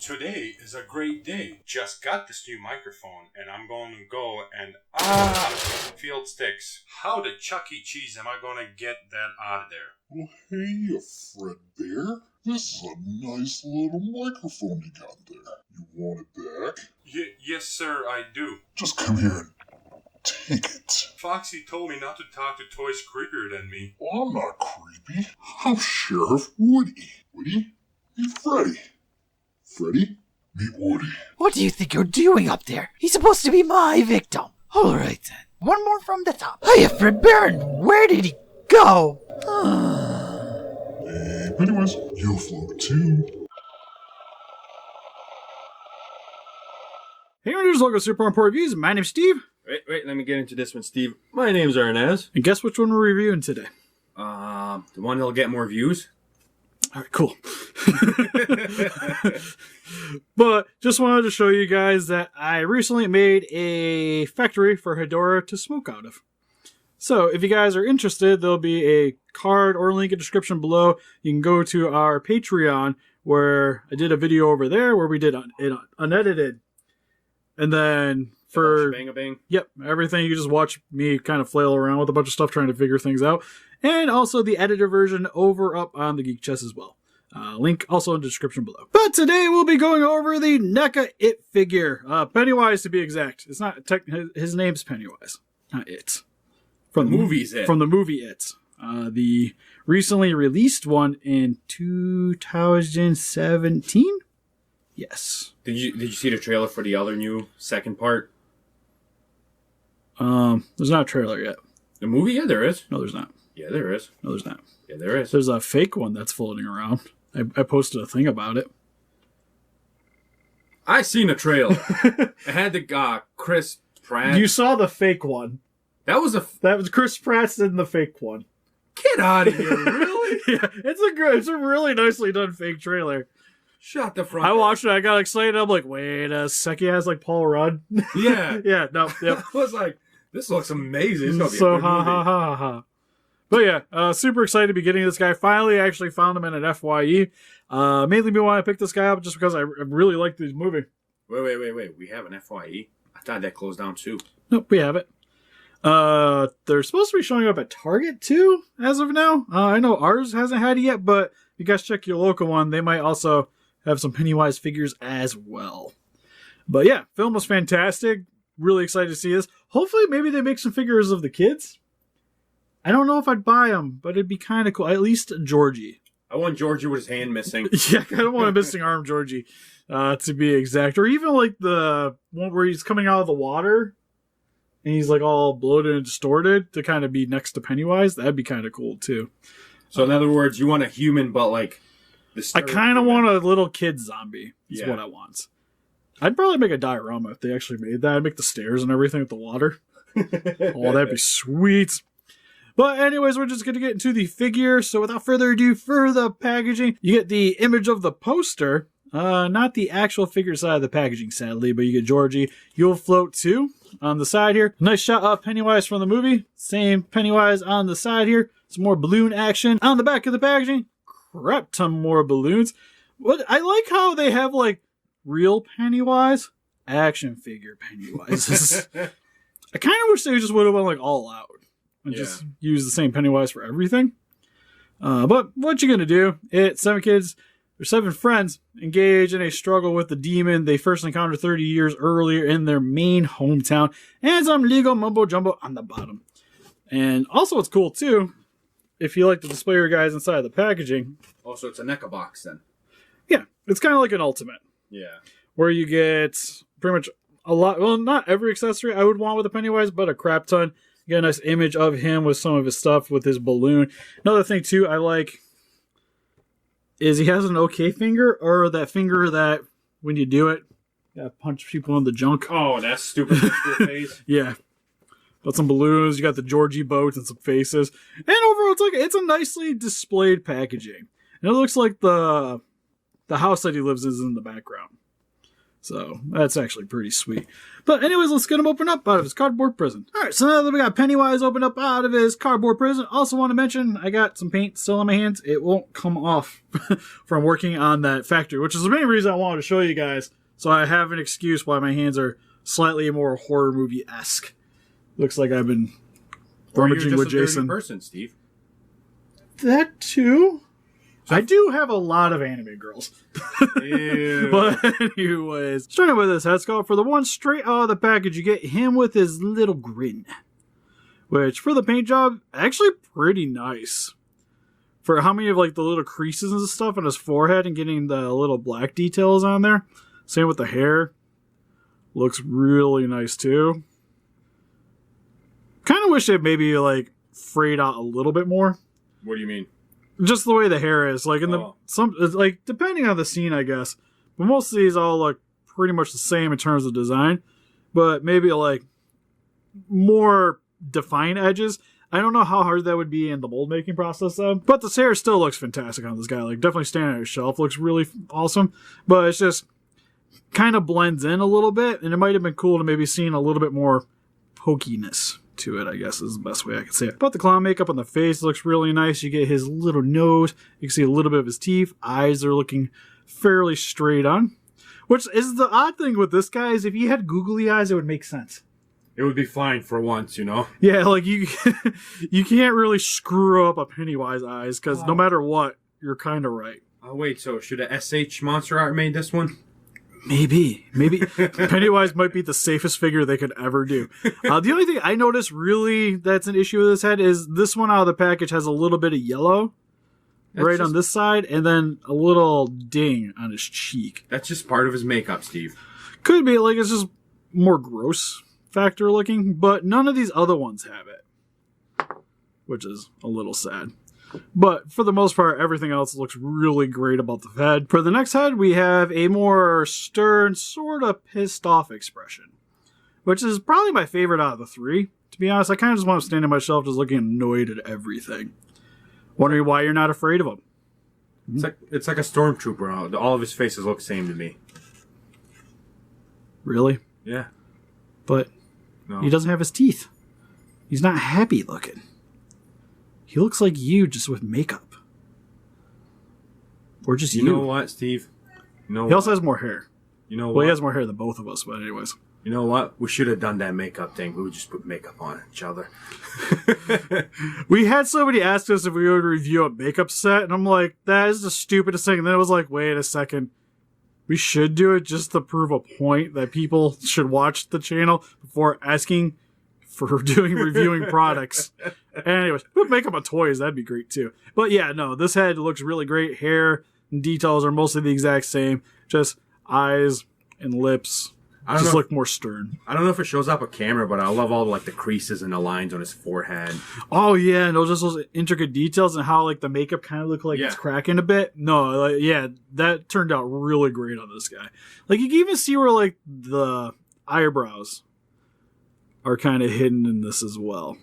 Today is a great day. Just got this new microphone and I'm going to go and field sticks. How the Chuck E. Cheese am I going to get that out of there? Well, hey, Fredbear. This is a nice little microphone you got there. You want it back? Yes, sir, I do. Just come here and take it. Foxy told me not to talk to toys creepier than me. Well, I'm not creepy. I'm Sheriff Woody. Woody, meet Freddy. Freddy, meet Woody. What do you think you're doing up there? He's supposed to be my victim. All right, then. One more from the top. Hiya, Fredbear. Where did he go? Hey, Pennywise, you'll float too. Hey, readers, welcome to Super Report Reviews. My name's Steve. Wait, let me get into this one, Steve. My name's Arnaz. And guess which one we're reviewing today? The one that'll get more views. All right, cool. But just wanted to show you guys that I recently made a factory for Hedora to smoke out of. So if you guys are interested, there'll be a card or link in the description below. You can go to our Patreon where I did a video over there where we did it unedited. And then for yep, everything, you just watch me kind of flail around with a bunch of stuff trying to figure things out. And also the edited version over up on the Geek Chest as well. Link also in the description below. But today we'll be going over the NECA It figure. Pennywise to be exact. It's not his name's Pennywise, not It. From the movie's It. From the movie It. The recently released one in 2017? Yes. Did you see the trailer for the other new second part? There's not a trailer yet. The movie? Yeah, there is. No, there's not. Yeah, there is. No, there's not. Yeah, there is. There's a fake one that's floating around. I posted a thing about it. I seen a trailer. It had the Chris Pratt. You saw the fake one. That was Chris Pratt's in the fake one. Get out of here! Really? Yeah, it's a really nicely done fake trailer. Shut the front. I watched it. I got excited. I'm like, wait a sec. He has like Paul Rudd. Yeah. Yeah. No. Yep. I was like, this looks amazing. It's gonna be so a good movie. ha. But yeah, super excited to be getting this guy. Finally, I actually found him in an FYE. Mainly we want to pick this guy up just because I really like this movie. Wait. We have an FYE? I thought that closed down too. Nope, we have it. They're supposed to be showing up at Target too, as of now. I know ours hasn't had it yet, but if you guys check your local one, they might also have some Pennywise figures as well. But yeah, film was fantastic. Really excited to see this. Hopefully, maybe they make some figures of the kids. I don't know if I'd buy them, but it'd be kind of cool. At least Georgie. I want Georgie with his hand missing. Yeah, I kind of want a missing arm Georgie, to be exact. Or even like the one where he's coming out of the water and he's like all bloated and distorted to kind of be next to Pennywise. That'd be kind of cool too. So in other words, you want a human, but like I kind of want a little kid zombie. Is what I want. I'd probably make a diorama if they actually made that. I'd make the stairs and everything with the water. Oh, that'd be sweet. But anyways, we're just going to get into the figure. So without further ado, for the packaging, you get the image of the poster. Not the actual figure side of the packaging, sadly, but you get Georgie. You'll float too on the side here. Nice shot of Pennywise from the movie. Same Pennywise on the side here. Some more balloon action. On the back of the packaging, crap ton more balloons. What I like how they have like real Pennywise, action figure Pennywise. I kind of wish they just would have went like all out. And just use the same Pennywise for everything. But what you gonna do? It's 7 kids, or 7 friends, engage in a struggle with the demon they first encountered 30 years earlier in their main hometown, and some legal mumbo jumbo on the bottom. And also what's cool too, if you like to display your guys inside the packaging. Also, it's a NECA box then. Yeah, it's kind of like an ultimate. Yeah. Where you get pretty much a lot, well, not every accessory I would want with a Pennywise, but a crap ton. You get a nice image of him with some of his stuff with his balloon. Another thing too I like is he has an okay finger, or that finger that when you do it, punch people in the junk. Oh, that's stupid face. Yeah. Got some balloons, you got the Georgie boat and some faces. And overall it's a nicely displayed packaging. And it looks like the house that he lives in the background. So that's actually pretty sweet. But anyways, let's get him opened up out of his cardboard prison. All right, so now that we got Pennywise opened up out of his cardboard prison, also want to mention I got some paint still on my hands. It won't come off from working on that factory, which is the main reason I wanted to show you guys. So I have an excuse why my hands are slightly more horror movie-esque. Looks like I've been rummaging with Jason. A dirty person, Steve. That too. I do have a lot of anime girls. Ew. But anyways, starting with this head sculpt, for the one straight out of the package, you get him with his little grin. Which, for the paint job, actually pretty nice. For how many of like the little creases and stuff on his forehead and getting the little black details on there. Same with the hair. Looks really nice too. Kind of wish it maybe like frayed out a little bit more. What do you mean? Just the way the hair is, like in it's like depending on the scene, I guess. But most of these all look pretty much the same in terms of design, but maybe like more defined edges. I don't know how hard that would be in the mold making process though. But this hair still looks fantastic on this guy. Like definitely standing on his shelf looks really awesome. But it's just kind of blends in a little bit, and it might have been cool to maybe seen a little bit more pokiness to it, I guess is the best way I can say it. But the clown makeup on the face looks really nice. You get his little nose. You can see a little bit of his teeth. Eyes are looking fairly straight on. Which is the odd thing with this guy is if he had googly eyes, it would make sense. It would be fine for once, you know? Yeah, like you can't really screw up a Pennywise eyes because no matter what, you're kind of right. Oh, wait, so should a SH Monster Art made this one? Maybe Pennywise might be the safest figure they could ever do. The only thing I noticed really that's an issue with this head is this one out of the package has a little bit of yellow on this side and then a little ding on his cheek. That's just part of his makeup, Steve. Could be, like it's just more gross factor looking, but none of these other ones have it, which is a little sad. But for the most part, everything else looks really great about the head. For the next head, we have a more stern, sort of pissed off expression, which is probably my favorite out of the three. To be honest, I kind of just want to stand on my shelf just looking annoyed at everything. Wondering why you're not afraid of him. It's like a stormtrooper. All of his faces look the same to me. Really? Yeah. But no. He doesn't have his teeth. He's not happy looking. He looks like you, just with makeup. Or just you. You know what, Steve? You know he also has more hair. You know what? Well, he has more hair than both of us, but anyways. You know what? We should have done that makeup thing. We would just put makeup on each other. We had somebody ask us if we would review a makeup set, and I'm like, that is the stupidest thing. And then it was like, wait a second. We should do it just to prove a point that people should watch the channel before asking for reviewing products. Anyways, put makeup on toys, that'd be great too. But yeah, no, this head looks really great. Hair and details are mostly the exact same. Just eyes and lips just look more stern. I don't know if it shows up on camera, but I love all like the creases and the lines on his forehead. Oh yeah, and those intricate details and how like the makeup kind of look like it's cracking a bit. No, like, yeah, that turned out really great on this guy. Like you can even see where like the eyebrows are kind of hidden in this as well.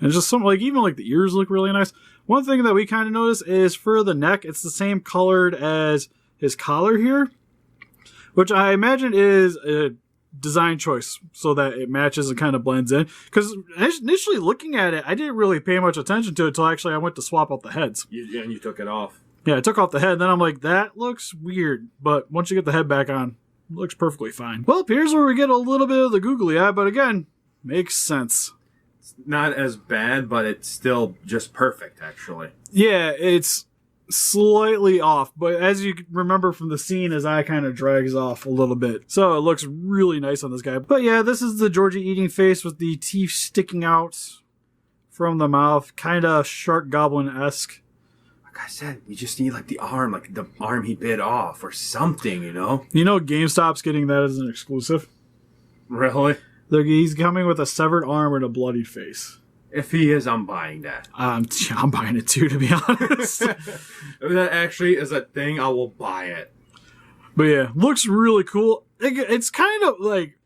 And just something like even like the ears look really nice. One thing that we kind of notice is for the neck, it's the same colored as his collar here, which I imagine is a design choice so that it matches and kind of blends in. Because initially looking at it, I didn't really pay much attention to it until actually I went to swap out the heads. And you took it off. Yeah, I took off the head, and then I'm like, that looks weird. But once you get the head back on, it looks perfectly fine. Well, here's where we get a little bit of the googly eye, but again, makes sense. It's not as bad, but it's still just perfect, actually. Yeah, it's slightly off, but as you remember from the scene, his eye kind of drags off a little bit. So it looks really nice on this guy. But yeah, this is the Georgie eating face with the teeth sticking out from the mouth. Kind of Shark Goblin-esque. Like I said, we just need like the arm he bit off or something, you know? You know GameStop's getting that as an exclusive? Really? He's coming with a severed arm and a bloody face. If he is, I'm buying that. I'm buying it too, to be honest. If that actually is a thing, I will buy it. But yeah, looks really cool. It's kind of like,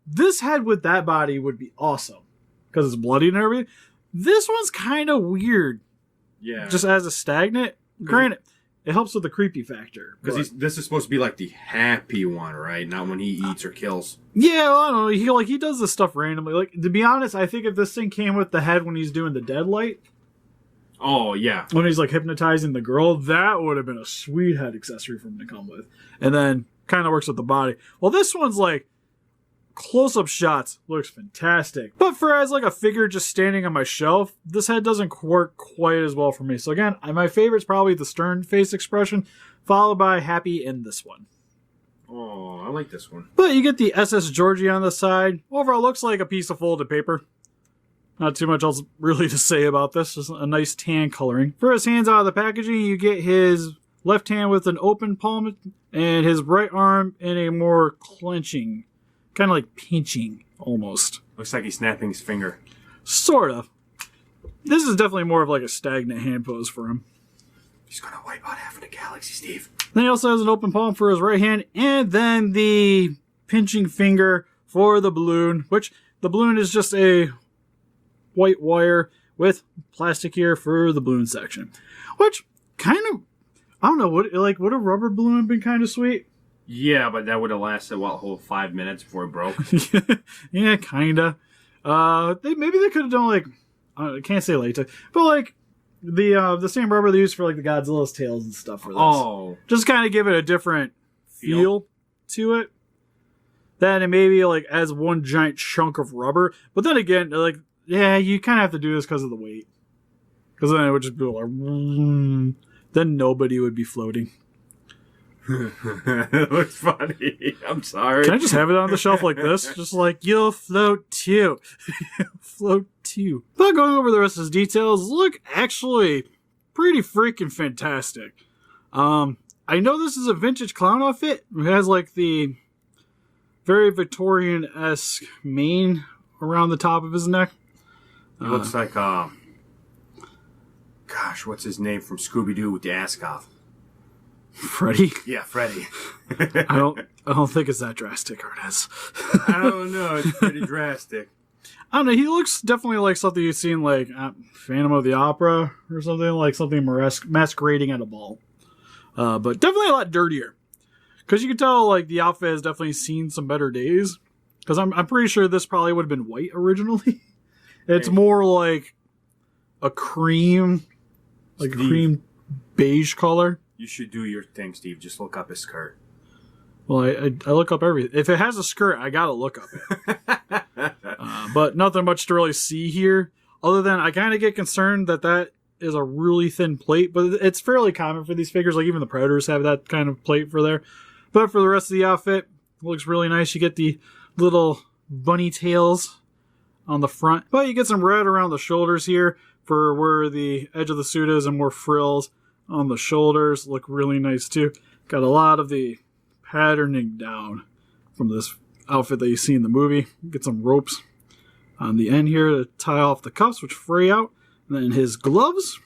this head with that body would be awesome. Because it's bloody and everything. This one's kind of weird. Yeah. Just as a stagnant. Granted, it helps with the creepy factor. Because this is supposed to be like the happy one, right? Not when he eats or kills. Yeah, well, I don't know. He does this stuff randomly. Like, to be honest, I think if this thing came with the head when he's doing the deadlight, oh yeah, when he's like hypnotizing the girl, that would have been a sweet head accessory for him to come with. And then kind of works with the body. Well, this one's like close-up shots, looks fantastic. But for as like a figure just standing on my shelf, this head doesn't work quite as well for me. So again, my favorite's probably the stern face expression, followed by happy in this one. Oh, I like this one. But you get the SS Georgie on the side. Overall, looks like a piece of folded paper. Not too much else really to say about this. Just a nice tan coloring. For his hands out of the packaging, you get his left hand with an open palm and his right arm in a more clenching, kind of like pinching almost. Looks like he's snapping his finger. Sort of. This is definitely more of like a stagnant hand pose for him. He's gonna wipe out half of the galaxy, Steve. Then he also has an open palm for his right hand and then the pinching finger for the balloon, which the balloon is just a white wire with plastic here for the balloon section, which kind of, I don't know, would a rubber balloon have been kind of sweet? Yeah, but that would have lasted a whole 5 minutes before it broke. Yeah, kinda. Maybe they could have done like, I can't say latex, but like the same rubber they use for like the Godzilla's tails and stuff for this. Oh, just kind of give it a different feel to it. Then it maybe like as one giant chunk of rubber, but then again, like, yeah, you kind of have to do this because of the weight. Because then it would just be like, then nobody would be floating. It looks funny. I'm sorry. Can I just have it on the shelf like this? Just like, you'll float too. Float too. But going over the rest of his details, look actually pretty freaking fantastic. I know this is a vintage clown outfit. It has like the very Victorian-esque mane around the top of his neck. It looks like, gosh, what's his name from Scooby-Doo with the ask off? Freddy? Yeah, Freddy. I don't think it's that drastic, or it is. I don't know. It's pretty drastic. I don't know. He looks definitely like something you've seen, like Phantom of the Opera or something, like something masquerading at a ball. But definitely a lot dirtier. Because you can tell, like, the outfit has definitely seen some better days. Because I'm pretty sure this probably would have been white originally. It's more like a cream, like Steve, cream beige color. You should do your thing, Steve. Just look up his skirt. Well, I look up everything. If it has a skirt, I gotta look up it. But nothing much to really see here. Other than I kind of get concerned that is a really thin plate. But it's fairly common for these figures. Like even the Predators have that kind of plate for there. But for the rest of the outfit, it looks really nice. You get the little bunny tails on the front. But you get some red around the shoulders here for where the edge of the suit is and more frills on the shoulders. Look really nice too. Got a lot of the patterning down from this outfit that you see in the movie. Get some ropes on the end here to tie off the cuffs, which fray out. And then his gloves,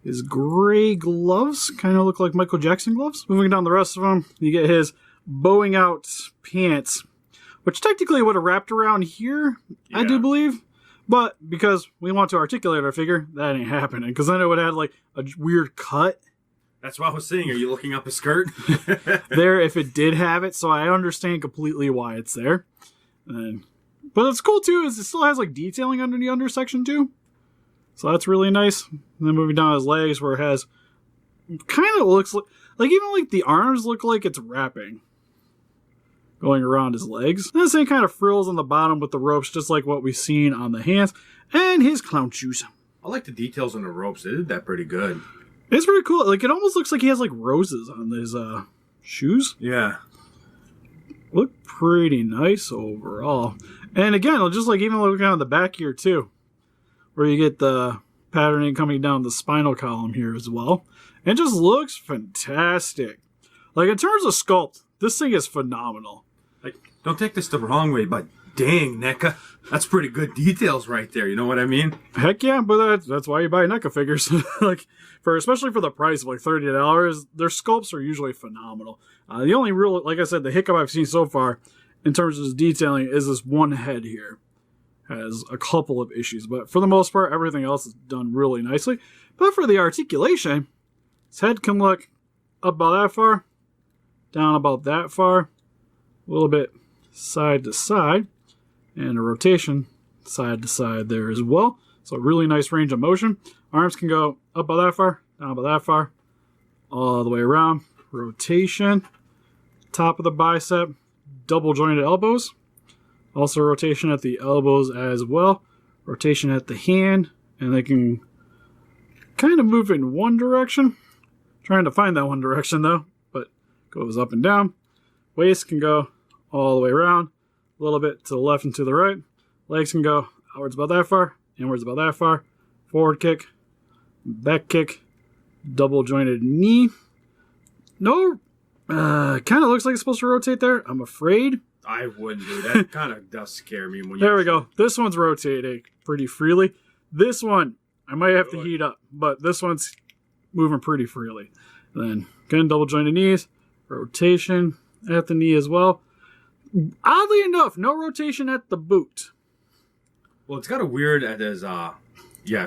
his gray gloves, kind of look like Michael Jackson gloves. Moving down the rest of them, you get his bowing out pants, which technically would have wrapped around here, yeah. I do believe. But because we want to articulate our figure, that ain't happening. Because then it would have like a weird cut. That's what I was saying. Are you looking up a skirt? There, if it did have it. So I understand completely why it's there. But it's cool too, is it still has like detailing under the undersection too. So that's really nice. And then moving down his legs where it has, kind of looks like even like the arms look like it's wrapping. Going around his legs. And the same kind of frills on the bottom with the ropes, just like what we've seen on the hands. And his clown shoes. I like the details on the ropes. They did that pretty good. It's pretty cool. Like, it almost looks like he has like roses on his shoes. Yeah. Look pretty nice overall. And again, just like even looking on the back here too, where you get the patterning coming down the spinal column here as well. And it just looks fantastic. Like in terms of sculpt, this thing is phenomenal. Like, don't take this the wrong way, but dang, NECA, that's pretty good details right there. You know what I mean? Heck yeah, but that's why you buy NECA figures. Like, especially for the price of like $30, their sculpts are usually phenomenal. The only real, like I said, the hiccup I've seen so far in terms of this detailing is this one head here. Has a couple of issues, but for the most part, everything else is done really nicely. But for the articulation, His head can look up about that far, down about that far, a little bit side to side, and a rotation side to side there as well. So really nice range of motion. Arms can go up about that far, down about that far, all the way around. Rotation, top of the bicep, double jointed elbows. Also rotation at the elbows as well. Rotation at the hand, and they can kind of move in one direction. Trying to find that one direction though, but goes up and down. Waist can go all the way around, a little bit to the left and to the right. Legs can go outwards about that far, inwards about that far. Forward kick, back kick, double jointed knee. No, kind of looks like it's supposed to rotate there. I'm afraid. I wouldn't do that. Kind of does scare me when you. There we go. This one's rotating pretty freely. This one, I might have to heat up, but this one's moving pretty freely. Then, again, double jointed knees, rotation at the knee as well. Oddly enough, no rotation at the boot. Well, it's got a weird,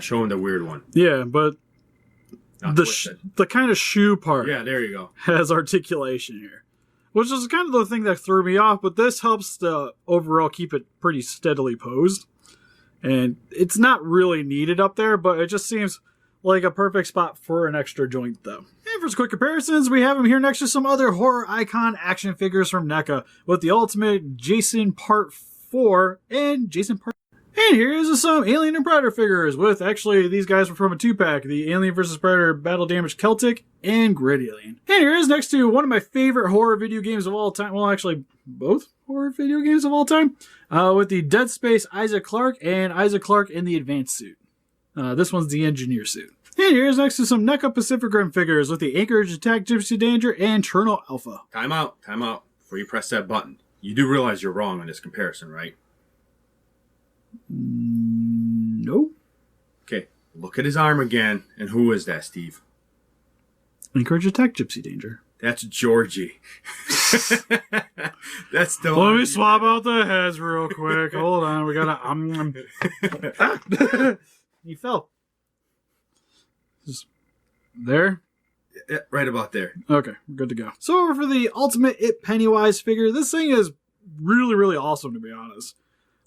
showing the weird one. Yeah, but the kind of shoe part. Yeah, there you go. Has articulation here. Which is kind of the thing that threw me off, but this helps to overall keep it pretty steadily posed. And it's not really needed up there, but it just seems like a perfect spot for an extra joint, though. And for some quick comparisons, we have them here next to some other horror icon action figures from NECA, with the Ultimate Jason Part 4 and Jason Part. And here is some Alien and Predator figures with, actually, these guys were from a 2-pack, the Alien vs. Predator Battle Damage Celtic and Grid Alien. And here is next to one of my favorite horror video games of all time, well, actually, both horror video games of all time, with the Dead Space Isaac Clarke and Isaac Clarke in the advanced suit. This one's the engineer suit. And here's next to some NECA Pacific Rim figures with the Anchorage Attack Gypsy Danger and Cherno Alpha. Time out. Before you press that button. You do realize you're wrong on this comparison, right? No. Okay, look at his arm again. And who is that, Steve? Anchorage Attack Gypsy Danger. That's Georgie. That's the Let me swap out the heads real quick. Hold on. We gotta... He fell. Just there? Yeah, right about there. Okay, we're good to go. So over for the Ultimate It Pennywise figure. This thing is really, really awesome, to be honest.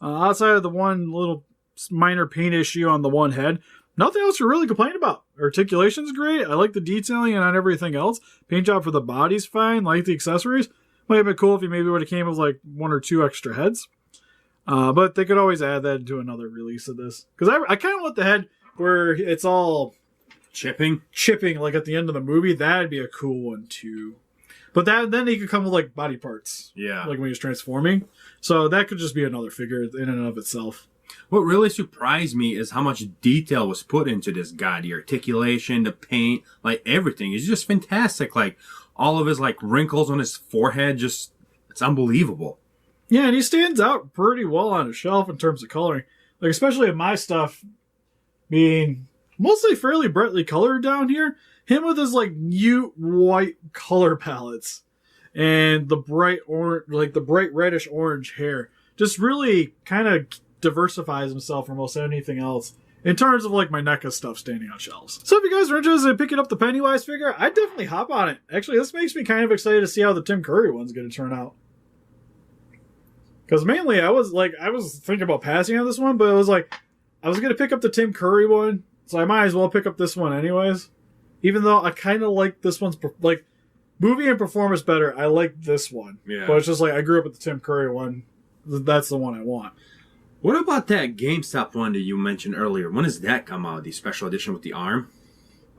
Outside of the one little minor paint issue on the one head, nothing else to really complain about. Articulation's great. I like the detailing and on everything else. Paint job for the body's fine. Like the accessories. Might have been cool if you maybe would have came with like 1 or 2 extra heads. But they could always add that into another release of this. Because I kind of want the head where it's all chipping like at the end of the movie. That'd be a cool one too. But then he could come with like body parts. Yeah. Like when he's transforming. So that could just be another figure in and of itself. What really surprised me is how much detail was put into this guy. The articulation, the paint, like everything. It's just fantastic. Like all of his like wrinkles on his forehead, just it's unbelievable. Yeah, and he stands out pretty well on a shelf in terms of coloring. Like especially in my stuff being mostly fairly brightly colored down here. Him with his like mute white color palettes and the bright orange, like the bright reddish orange hair, just really kind of diversifies himself from most anything else in terms of like my NECA stuff standing on shelves. So if you guys are interested in picking up the Pennywise figure, I'd definitely hop on it. Actually, this makes me kind of excited to see how the Tim Curry one's going to turn out. Because mainly I was thinking about passing on this one, but it was like I was going to pick up the Tim Curry one, so I might as well pick up this one anyways. Even though I kind of like this one's, like, movie and performance better, I like this one. Yeah. But it's just like, I grew up with the Tim Curry one. That's the one I want. What about that GameStop one that you mentioned earlier? When does that come out? The special edition with the arm?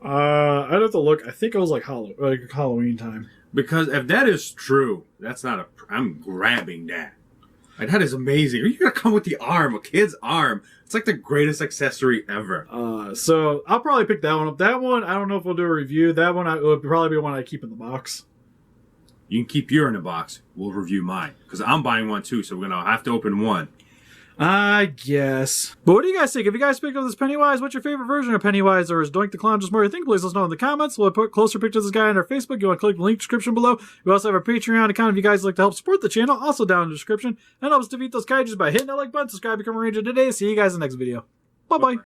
I'd have to look. I think it was like Halloween time. Because if that is true, that's not I'm grabbing that. Like, that is amazing. Are you going to come with the arm, a kid's arm? It's like the greatest accessory ever. So I'll probably pick that one up. That one, I don't know if we'll do a review. That one it would probably be one I keep in the box. You can keep your in the box. We'll review mine. Because I'm buying one too, so we're going to have to open one. I guess. But what do you guys think? If you guys picked up this Pennywise, what's your favorite version of Pennywise? Or is Doink the Clown just more you think? Please let us know in the comments. We'll put closer pictures of this guy on our Facebook. You want to click the link description below. We also have our Patreon account if you guys like to help support the channel. Also down in the description. And help us defeat those kaijus by hitting that like button. Subscribe, become a ranger today. See you guys in the next video. Bye-bye.